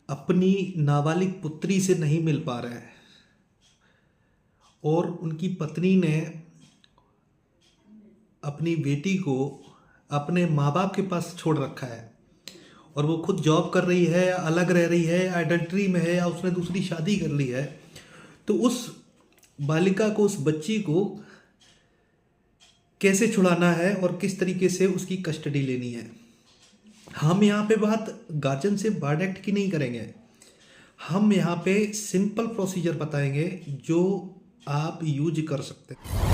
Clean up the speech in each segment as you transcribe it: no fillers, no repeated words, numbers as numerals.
अपनी नाबालिग पुत्री से नहीं मिल पा रहे हैं और उनकी पत्नी ने अपनी बेटी को अपने माँ बाप के पास छोड़ रखा है और वो खुद जॉब कर रही है या अलग रह रही है या एडल्ट्री में है या उसने दूसरी शादी कर ली है। तो उस बालिका को, उस बच्ची को कैसे छुड़ाना है और किस तरीके से उसकी कस्टडी लेनी है। हम यहाँ पे बात गार्जियन से बार्ड एक्ट की नहीं करेंगे। हम यहाँ पे सिंपल प्रोसीजर बताएंगे जो आप यूज कर सकते हैं।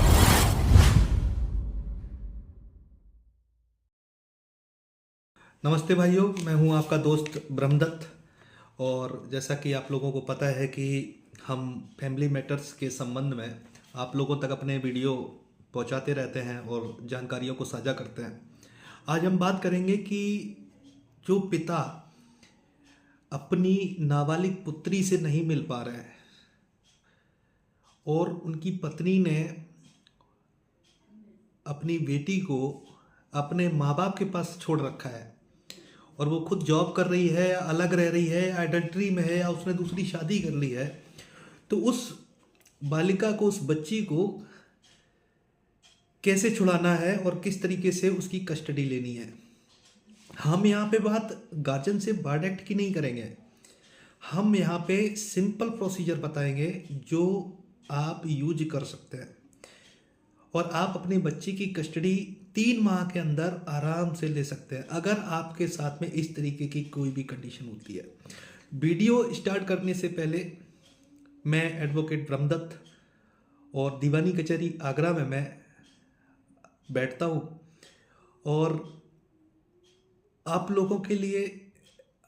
नमस्ते भाइयों, मैं हूँ आपका दोस्त ब्रह्मदत्त। और जैसा कि आप लोगों को पता है कि हम फैमिली मैटर्स के संबंध में आप लोगों तक अपने वीडियो पहुँचाते रहते हैं और जानकारियों को साझा करते हैं। आज हम बात करेंगे कि जो पिता अपनी नाबालिग पुत्री से नहीं मिल पा रहे हैं और उनकी पत्नी ने अपनी बेटी को अपने माँ बाप के पास छोड़ रखा है और वो खुद जॉब कर रही है या अलग रह रही है या एडल्ट्री में है या उसने दूसरी शादी कर ली है। तो उस बालिका को, उस बच्ची को कैसे छुड़ाना है और किस तरीके से उसकी कस्टडी लेनी है। हम यहाँ पे बात गार्जियन से बार्ड एक्ट की नहीं करेंगे। हम यहाँ पे सिंपल प्रोसीजर बताएंगे जो आप यूज कर सकते हैं और आप अपनी बच्ची की कस्टडी 3 माह के अंदर आराम से ले सकते हैं अगर आपके साथ में इस तरीके की कोई भी कंडीशन होती है। वीडियो स्टार्ट करने से पहले मैं एडवोकेट ब्रह्मदत्त और दीवानी कचहरी आगरा में मैं बैठता हूँ और आप लोगों के लिए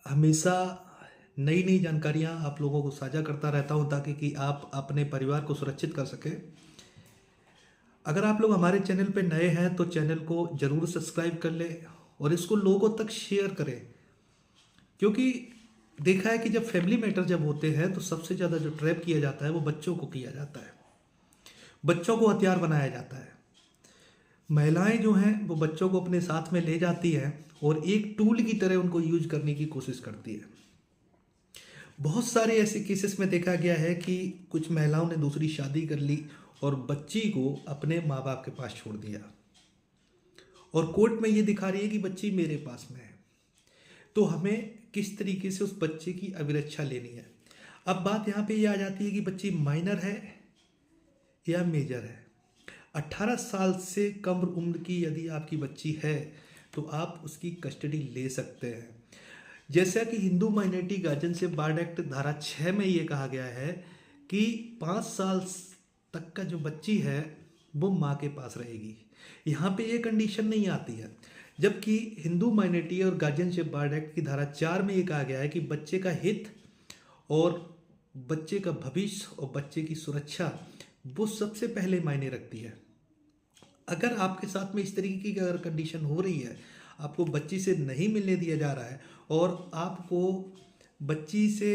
हमेशा नई नई जानकारियाँ आप लोगों को साझा करता रहता हूँ ताकि कि आप अपने परिवार को सुरक्षित कर सकें। अगर आप लोग हमारे चैनल पे नए हैं तो चैनल को ज़रूर सब्सक्राइब कर लें और इसको लोगों तक शेयर करें, क्योंकि देखा है कि जब फैमिली मैटर जब होते हैं तो सबसे ज़्यादा जो ट्रैप किया जाता है वो बच्चों को किया जाता है, बच्चों को हथियार बनाया जाता है। महिलाएं जो हैं वो बच्चों को अपने साथ में ले जाती हैं और एक टूल की तरह उनको यूज करने की कोशिश करती है। बहुत सारे ऐसे केसेस में देखा गया है कि कुछ महिलाओं ने दूसरी शादी कर ली और बच्ची को अपने माँ बाप के पास छोड़ दिया और कोर्ट में ये दिखा रही है कि बच्ची मेरे पास में है। तो हमें किस तरीके से उस बच्चे की अभिरक्षा लेनी है। अब बात यहाँ पे ये आ जाती है कि बच्ची माइनर है या मेजर है। 18 साल से कम उम्र की यदि आपकी बच्ची है तो आप उसकी कस्टडी ले सकते हैं। जैसा कि हिंदू माइनॉरिटी गार्जियन से बार्ड एक्ट धारा 6 में ये कहा गया है कि 5 साल तक का जो बच्ची है वो माँ के पास रहेगी। यहाँ पे ये कंडीशन नहीं आती है, जबकि हिंदू माइनॉरिटी और गार्जियनशिप बार्ड एक्ट की धारा 4 में ये कहा गया है कि बच्चे का हित और बच्चे का भविष्य और बच्चे की सुरक्षा वो सबसे पहले मायने रखती है। अगर आपके साथ में इस तरीके की अगर कंडीशन हो रही है, आपको बच्ची से नहीं मिलने दिया जा रहा है और आपको बच्ची से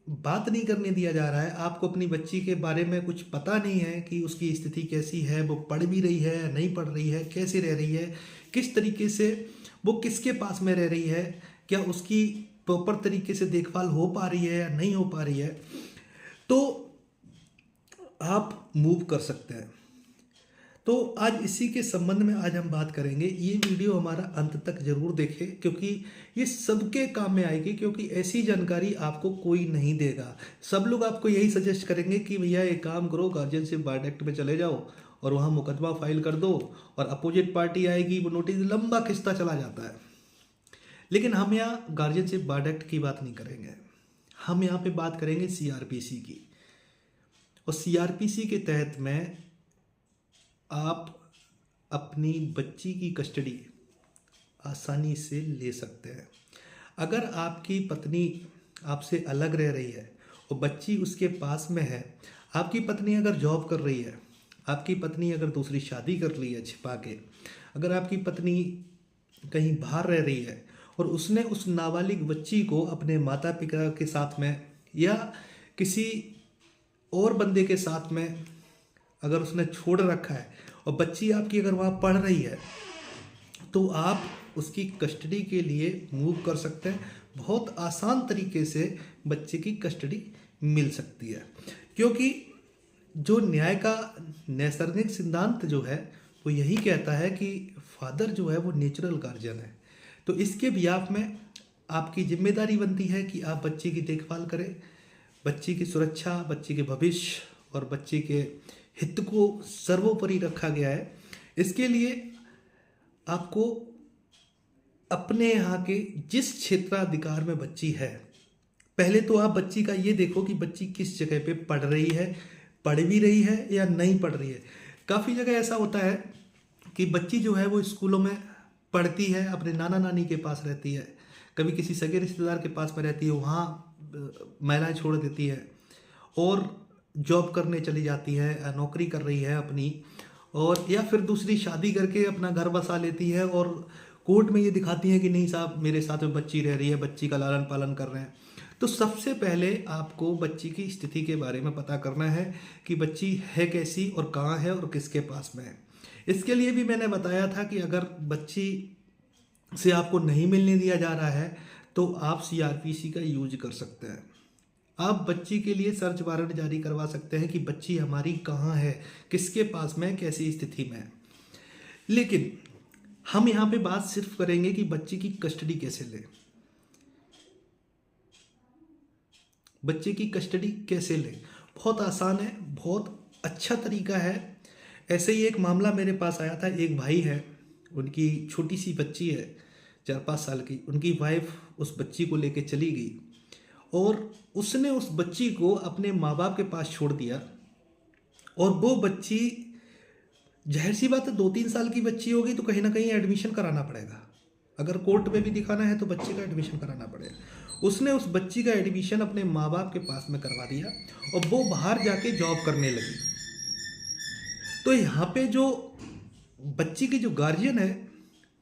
बात नहीं करने दिया जा रहा है, आपको अपनी बच्ची के बारे में कुछ पता नहीं है कि उसकी स्थिति कैसी है, वो पढ़ भी रही है, नहीं पढ़ रही है, कैसे रह रही है, किस तरीके से वो किसके पास में रह रही है, क्या उसकी प्रॉपर तरीके से देखभाल हो पा रही है या नहीं हो पा रही है, तो आप मूव कर सकते हैं। तो आज इसी के संबंध में आज हम बात करेंगे। ये वीडियो हमारा अंत तक जरूर देखें क्योंकि ये सबके काम में आएगी, क्योंकि ऐसी जानकारी आपको कोई नहीं देगा। सब लोग आपको यही सजेस्ट करेंगे कि भैया एक काम करो, गार्जियनशिप बार्ड एक्ट में चले जाओ और वहाँ मुकदमा फाइल कर दो और अपोजिट पार्टी आएगी, वो नोटिस लंबा खिंचता चला जाता है। लेकिन हम यहाँ गार्जियनशिप बार्ड एक्ट की बात नहीं करेंगे, हम यहाँ पे बात करेंगे CRPC की। और CRPC के तहत में आप अपनी बच्ची की कस्टडी आसानी से ले सकते हैं। अगर आपकी पत्नी आपसे अलग रह रही है और बच्ची उसके पास में है, आपकी पत्नी अगर जॉब कर रही है, आपकी पत्नी अगर दूसरी शादी कर ली है छिपा के, अगर आपकी पत्नी कहीं बाहर रह रही है और उसने उस नाबालिग बच्ची को अपने माता पिता के साथ में या किसी और बंदे के साथ में अगर उसने छोड़ रखा है और बच्ची आपकी अगर वहाँ पढ़ रही है, तो आप उसकी कस्टडी के लिए मूव कर सकते हैं। बहुत आसान तरीके से बच्चे की कस्टडी मिल सकती है, क्योंकि जो न्याय का नैसर्गिक सिद्धांत जो है वो यही कहता है कि फादर जो है वो नेचुरल गार्जियन है। तो इसके बिहाफ में आपकी जिम्मेदारी बनती है कि आप बच्चे की देखभाल करें, बच्चे की सुरक्षा, बच्चे के भविष्य और बच्चे के हित को सर्वोपरि रखा गया है। इसके लिए आपको अपने यहाँ के जिस क्षेत्राधिकार में बच्ची है, पहले तो आप बच्ची का ये देखो कि बच्ची किस जगह पे पढ़ रही है, पढ़ भी रही है या नहीं पढ़ रही है। काफ़ी जगह ऐसा होता है कि बच्ची जो है वो स्कूलों में पढ़ती है, अपने नाना नानी के पास रहती है, कभी किसी सगे रिश्तेदार के पास में रहती है, वहाँ महिलाएं छोड़ देती है और जॉब करने चली जाती है, नौकरी कर रही है अपनी, और या फिर दूसरी शादी करके अपना घर बसा लेती है और कोर्ट में ये दिखाती है कि नहीं साहब मेरे साथ में बच्ची रह रही है, बच्ची का लालन पालन कर रहे हैं। तो सबसे पहले आपको बच्ची की स्थिति के बारे में पता करना है कि बच्ची है कैसी और कहाँ है और किसके पास में है। इसके लिए भी मैंने बताया था कि अगर बच्ची से आपको नहीं मिलने दिया जा रहा है तो आप सीआरपीसी का यूज कर सकते हैं। आप बच्ची के लिए सर्च वारंट जारी करवा सकते हैं कि बच्ची हमारी कहाँ है, किसके पास में, कैसी स्थिति में है। लेकिन हम यहाँ पे बात सिर्फ करेंगे कि बच्ची की कस्टडी कैसे लें। बच्चे की कस्टडी कैसे लें, बहुत आसान है, बहुत अच्छा तरीका है। ऐसे ही एक मामला मेरे पास आया था। एक भाई है, उनकी छोटी सी बच्ची है 4-5 साल की, उनकी वाइफ उस बच्ची को लेके चली गई और उसने उस बच्ची को अपने माँ बाप के पास छोड़ दिया। और वो बच्ची, जाहिर सी बात है 2-3 साल की बच्ची होगी तो कहीं ना कहीं एडमिशन कराना पड़ेगा, अगर कोर्ट में भी दिखाना है तो बच्चे का एडमिशन कराना पड़ेगा। उसने उस बच्ची का एडमिशन अपने माँ बाप के पास में करवा दिया और वो बाहर जाके जॉब करने लगी। तो यहाँ पे जो बच्ची की जो गार्जियन है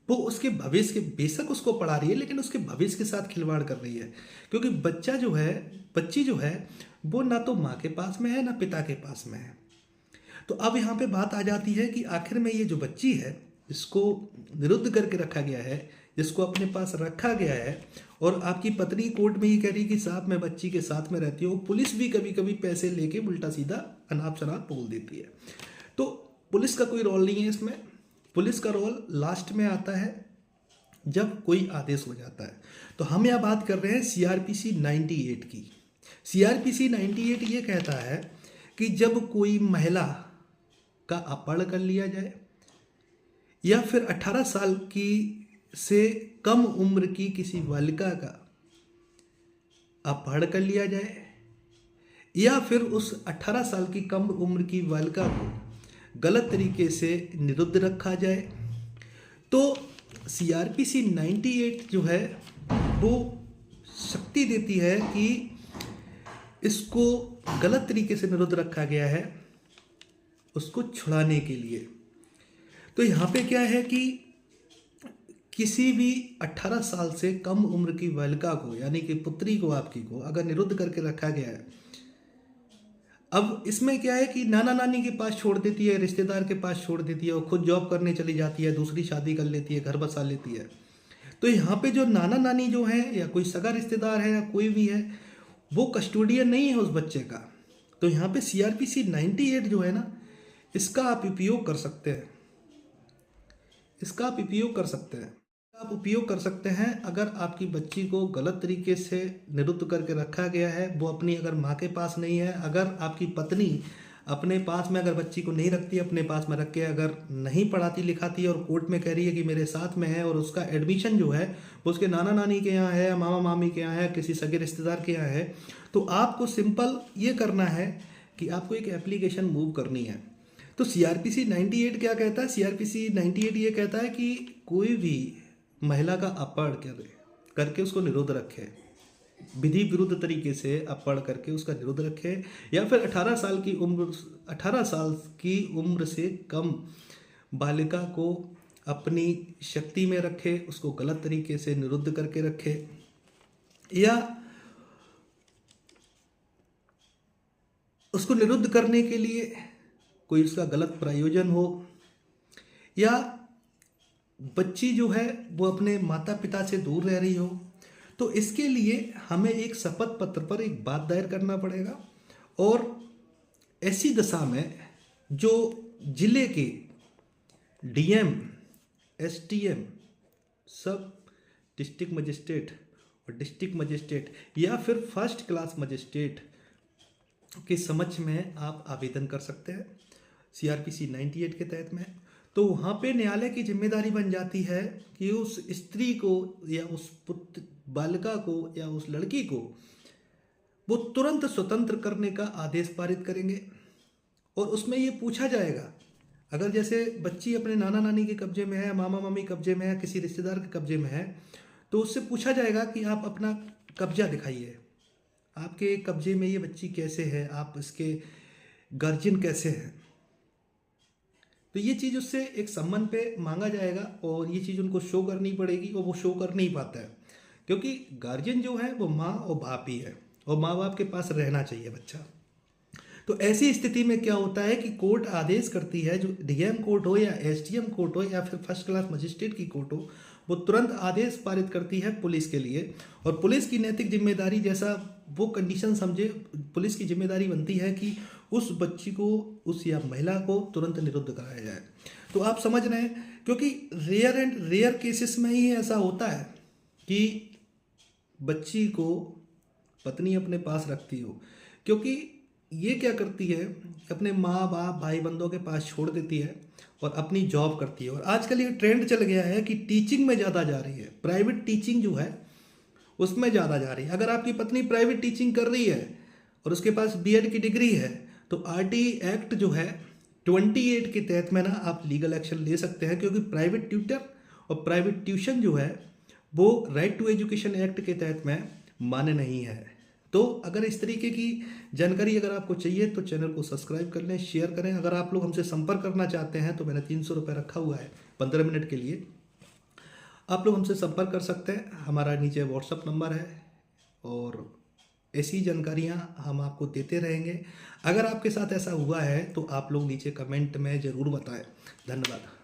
वो उसके भविष्य के, बेशक उसको पढ़ा रही है लेकिन उसके भविष्य के साथ खिलवाड़ कर रही है, क्योंकि बच्ची जो है वो ना तो माँ के पास में है ना पिता के पास में है। तो अब यहाँ पे बात आ जाती है कि आखिर में ये जो बच्ची है इसको निरुद्ध करके रखा गया है, जिसको अपने पास रखा गया है, और आपकी पत्नी कोर्ट में ये कह रही कि साहब मैं बच्ची के साथ में रहती हूँ। पुलिस भी कभी कभी पैसे लेके उल्टा सीधा अनाप शनाप बोल देती है। तो पुलिस का कोई रोल नहीं है इसमें। पुलिस का रोल लास्ट में आता है जब कोई आदेश हो जाता है। तो हम यहाँ बात कर रहे हैं सीआरपीसी 98 की। सीआरपीसी 98 ये कहता है कि जब कोई महिला का अपहरण कर लिया जाए या फिर 18 साल की से कम उम्र की किसी बालिका का अपहरण कर लिया जाए या फिर उस 18 साल की कम उम्र की बालिका को गलत तरीके से निरुद्ध रखा जाए, तो सीआरपीसी 98 जो है वो शक्ति देती है कि इसको गलत तरीके से निरुद्ध रखा गया है उसको छुड़ाने के लिए। तो यहाँ पे क्या है कि किसी भी 18 साल से कम उम्र की बालिका को, यानी कि पुत्री को, आपकी को अगर निरुद्ध करके रखा गया है, अब इसमें क्या है कि नाना नानी के पास छोड़ देती है, रिश्तेदार के पास छोड़ देती है, वो खुद जॉब करने चली जाती है, दूसरी शादी कर लेती है, घर बसा लेती है। तो यहाँ पे जो नाना नानी जो है या कोई सगा रिश्तेदार है या कोई भी है वो कस्टोडियन नहीं है उस बच्चे का। तो यहाँ पे सीआरपीसी 98 जो है ना, इसका आप उपयोग कर सकते हैं। इसका आप उपयोग कर सकते हैं। आप उपयोग कर सकते हैं अगर आपकी बच्ची को गलत तरीके से निरुद्ध करके रखा गया है, वो अपनी अगर माँ के पास नहीं है, अगर आपकी पत्नी अपने पास में अगर बच्ची को नहीं रखती, अपने पास में रख के अगर नहीं पढ़ाती लिखाती है और कोर्ट में कह रही है कि मेरे साथ में है और उसका एडमिशन जो है वो उसके नाना नानी के यहाँ है, मामा मामी के यहाँ है, किसी सगे रिश्तेदार के यहाँ है, तो आपको सिंपल ये करना है कि आपको एक एप्लीकेशन मूव करनी है। तो सीआरपीसी 98 क्या कहता है? सीआरपीसी 98 ये कहता है कि कोई भी महिला का अपहरण करके उसको निरुद्ध रखे, विधि विरुद्ध तरीके से अपहरण करके उसका निरुद्ध रखे, या फिर 18 साल की उम्र से कम बालिका को अपनी शक्ति में रखे, उसको गलत तरीके से निरुद्ध करके रखे, या उसको निरुद्ध करने के लिए कोई उसका गलत प्रयोजन हो, या बच्ची जो है वो अपने माता पिता से दूर रह रही हो, तो इसके लिए हमें एक शपथ पत्र पर एक बात दायर करना पड़ेगा, और ऐसी दशा में जो जिले के डीएम, एसडीएम, सब डिस्ट्रिक्ट मजिस्ट्रेट और डिस्ट्रिक्ट मजिस्ट्रेट या फिर फर्स्ट क्लास मजिस्ट्रेट के समक्ष में आप आवेदन कर सकते हैं सीआरपीसी 98 के तहत में। तो वहाँ पे न्यायालय की जिम्मेदारी बन जाती है कि उस स्त्री को या उस पुत्र बालिका को या उस लड़की को वो तुरंत स्वतंत्र करने का आदेश पारित करेंगे। और उसमें ये पूछा जाएगा, अगर जैसे बच्ची अपने नाना नानी के कब्जे में है, मामा मामी कब्जे में है, किसी रिश्तेदार के कब्जे में है, तो उससे पूछा जाएगा कि आप अपना कब्जा दिखाइए, आपके कब्जे में ये बच्ची कैसे है, आप इसके गार्जियन कैसे हैं। तो ये चीज़ उससे एक सम्मान पे मांगा जाएगा और ये चीज़ उनको शो करनी पड़ेगी, और वो शो कर नहीं पाता है क्योंकि गार्जियन जो है वो माँ और बाप ही है, और माँ बाप के पास रहना चाहिए बच्चा। तो ऐसी स्थिति में क्या होता है कि कोर्ट आदेश करती है, जो डीएम कोर्ट हो या एसडीएम कोर्ट हो या फिर फर्स्ट क्लास मजिस्ट्रेट की कोर्ट हो, वो तुरंत आदेश पारित करती है पुलिस के लिए। और पुलिस की नैतिक जिम्मेदारी, जैसा वो कंडीशन समझे, पुलिस की जिम्मेदारी बनती है कि उस बच्ची को, उस या महिला को तुरंत निरुद्ध कराया जाए। तो आप समझ रहे हैं, क्योंकि रेयर केसेस में ही ऐसा होता है कि बच्ची को पत्नी अपने पास रखती हो, क्योंकि ये क्या करती है, अपने माँ बाप भाई बंधुओं के पास छोड़ देती है और अपनी जॉब करती है। और आजकल ये ट्रेंड चल गया है कि टीचिंग में ज़्यादा जा रही है, प्राइवेट टीचिंग जो है उसमें ज़्यादा जा रही है। अगर आपकी पत्नी प्राइवेट टीचिंग कर रही है और उसके पास बीएड की डिग्री है, तो आरटीई एक्ट जो है 28 के तहत में ना आप लीगल एक्शन ले सकते हैं, क्योंकि प्राइवेट ट्यूटर और प्राइवेट ट्यूशन जो है वो राइट टू एजुकेशन एक्ट के तहत में मान्य नहीं है। तो अगर इस तरीके की जानकारी अगर आपको चाहिए तो चैनल को सब्सक्राइब कर लें, शेयर करें। अगर आप लोग हमसे संपर्क करना चाहते हैं तो मैंने 300 रुपये रखा हुआ है 15 मिनट के लिए, आप लोग हमसे संपर्क कर सकते हैं। हमारा नीचे व्हाट्सअप नंबर है और ऐसी जानकारियां हम आपको देते रहेंगे। अगर आपके साथ ऐसा हुआ है तो आप लोग नीचे कमेंट में ज़रूर बताएं। धन्यवाद।